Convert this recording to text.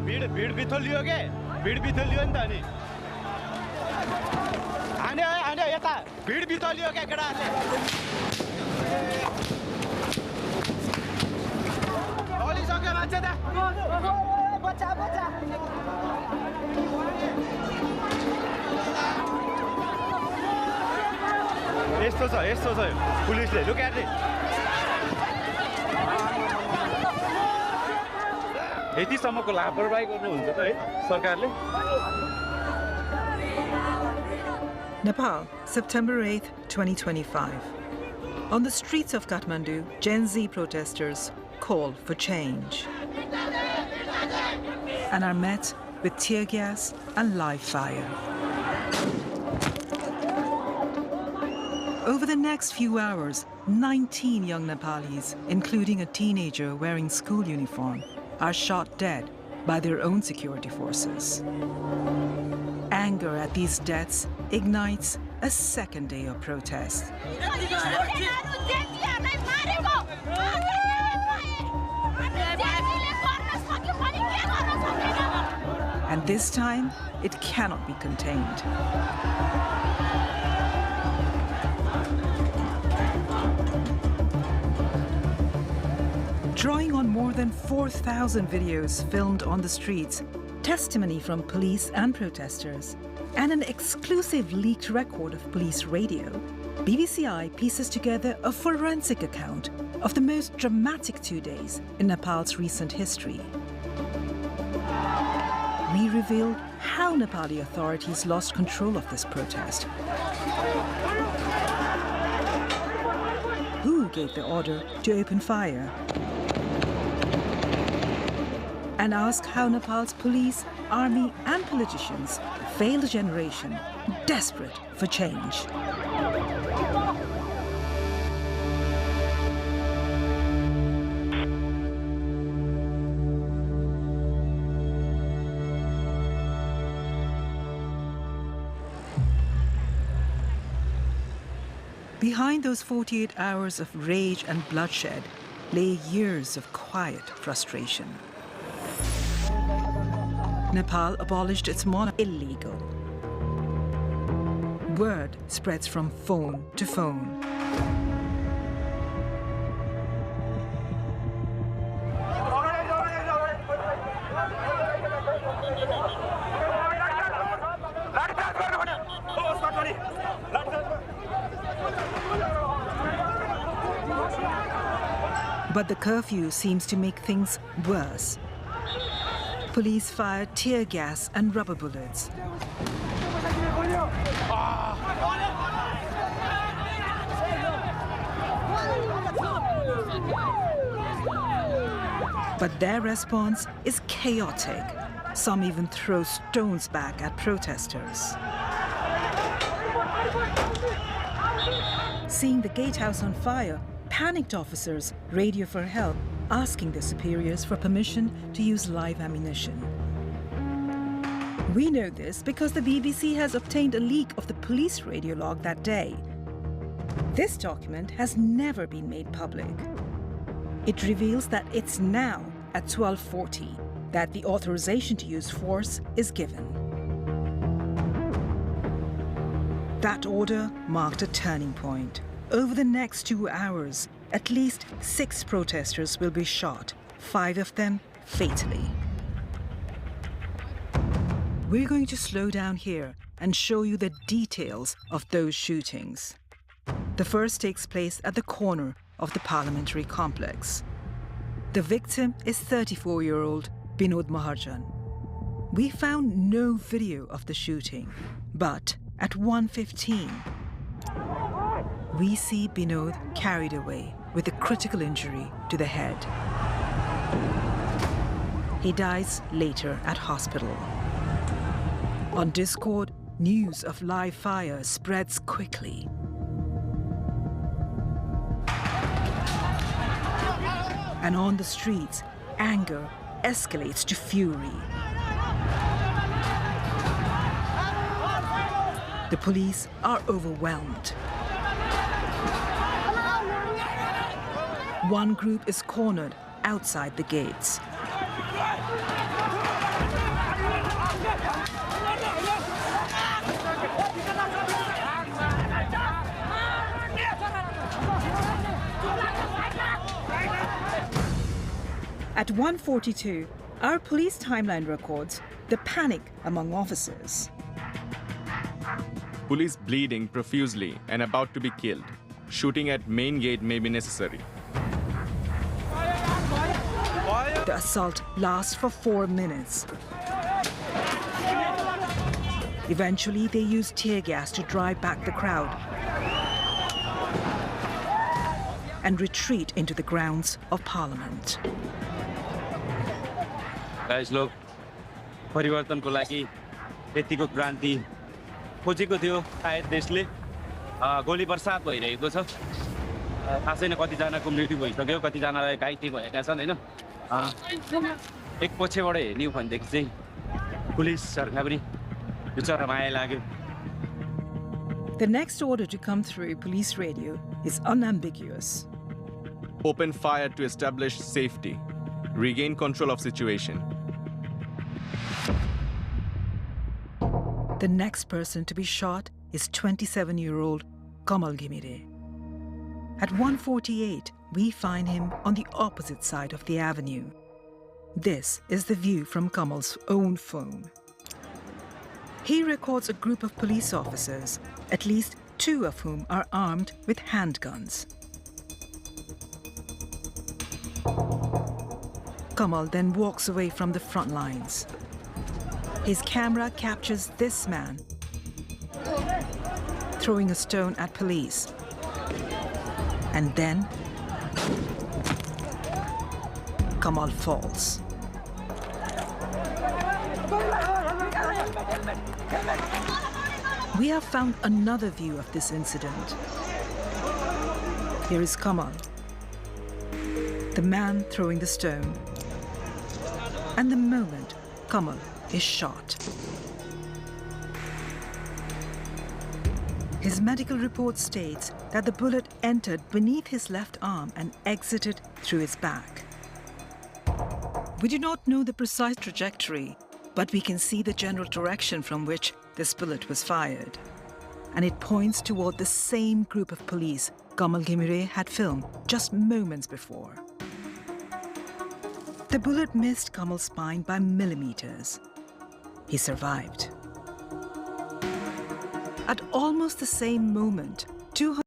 भिड बिथोलियो के भिड बिथोलियो नि त अनि हाने यता भिड बिथोलियो के केटाहरुले ओली सक्यो मान्छे त बच्चा यस्तो छ पुलिसले लुक एट दिस यतिसम्मको लापरवाही गर्नुहुन्छ त है सरकारले Nepal, September 8, 2025. On the streets of Kathmandu, Gen Z protesters call for change and are met with tear gas and live fire. Over the next few hours, 19 young Nepalis, including a teenager wearing school uniform, are shot dead by their own security forces. Anger at these deaths ignites a second day of protest. And this time, it cannot be contained. Drawing on more than 4,000 videos filmed on the streets, testimony from police and protesters, and an exclusive leaked record of police radio, BBCI pieces together a forensic account of the most dramatic 2 days in Nepal's recent history. We reveal how Nepali authorities lost control of this protest, who gave the order to open fire, and ask how Nepal's police, army and politicians failed a generation desperate for change. Behind those 48 hours of rage and bloodshed lay years of quiet frustration. Nepal abolished its monarchy illegal. Word spreads from phone to phone. But the curfew seems to make things worse. Police fired tear gas and rubber bullets. But their response is chaotic. Some even throw stones back at protesters. Seeing the gatehouse on fire, panicked officers radio for help, asking their superiors for permission to use live ammunition. We know this because the BBC has obtained a leak of the police radio log that day. This document has never been made public. It reveals that it's now at 12:40 that the authorization to use force is given. That order marked a turning point. Over the next 2 hours, at least 6 protesters will be shot, 5 of them fatally. We're going to slow down here and show you the details of those shootings. The first takes place at the corner of the parliamentary complex. The victim is 34-year-old Binod Maharjan. We found no video of the shooting, but at 1:15, we see Binod carried away with a critical injury to the head. He dies later at hospital. On Discord, news of live fire spreads quickly. And on the streets, anger escalates to fury. The police are overwhelmed. One group is cornered outside the gates. At 1:42, our police timeline records the panic among officers. Police bleeding profusely and about to be killed. Shooting at main gate may be necessary. The assault lasts for 4 minutes. Eventually, they use tear gas to drive back the crowd and retreat into the grounds of Parliament. Guys, लोग परिवर्तनको लागि यतिको क्रान्ति खोजेको थियो सायद देशले गोली बर्सात भइरहेको छ थाहा छैन कतिजनाको मृत्यु भइसक्यो कतिजनालाई घाइते भएका छन् हैन एक पछिबाट हेर्ने हो भनेदेखि चाहिँ पुलिसहरुलाई पनि बिचरा माया लाग्यो. The next order to come through police radio is unambiguous. Open fire to establish safety. Regain control of situation. The next person to be shot is 27-year-old Kamal Gimire. At 1:48, we find him on the opposite side of the avenue. This is the view from Kamal's own phone. He records a group of police officers, at least 2 of whom are armed with handguns. Kamal then walks away from the front lines. His camera captures this man throwing a stone at police. And then Kamal falls. We have found another view of this incident. Here is Kamal, the man throwing the stone, and the moment Kamal is shot. His medical report states that the bullet entered beneath his left arm and exited through his back. We do not know the precise trajectory, but we can see the general direction from which this bullet was fired. And it points toward the same group of police Kamal Gimire had filmed just moments before. The bullet missed Kamal's spine by millimeters. He survived. At almost the same moment, 200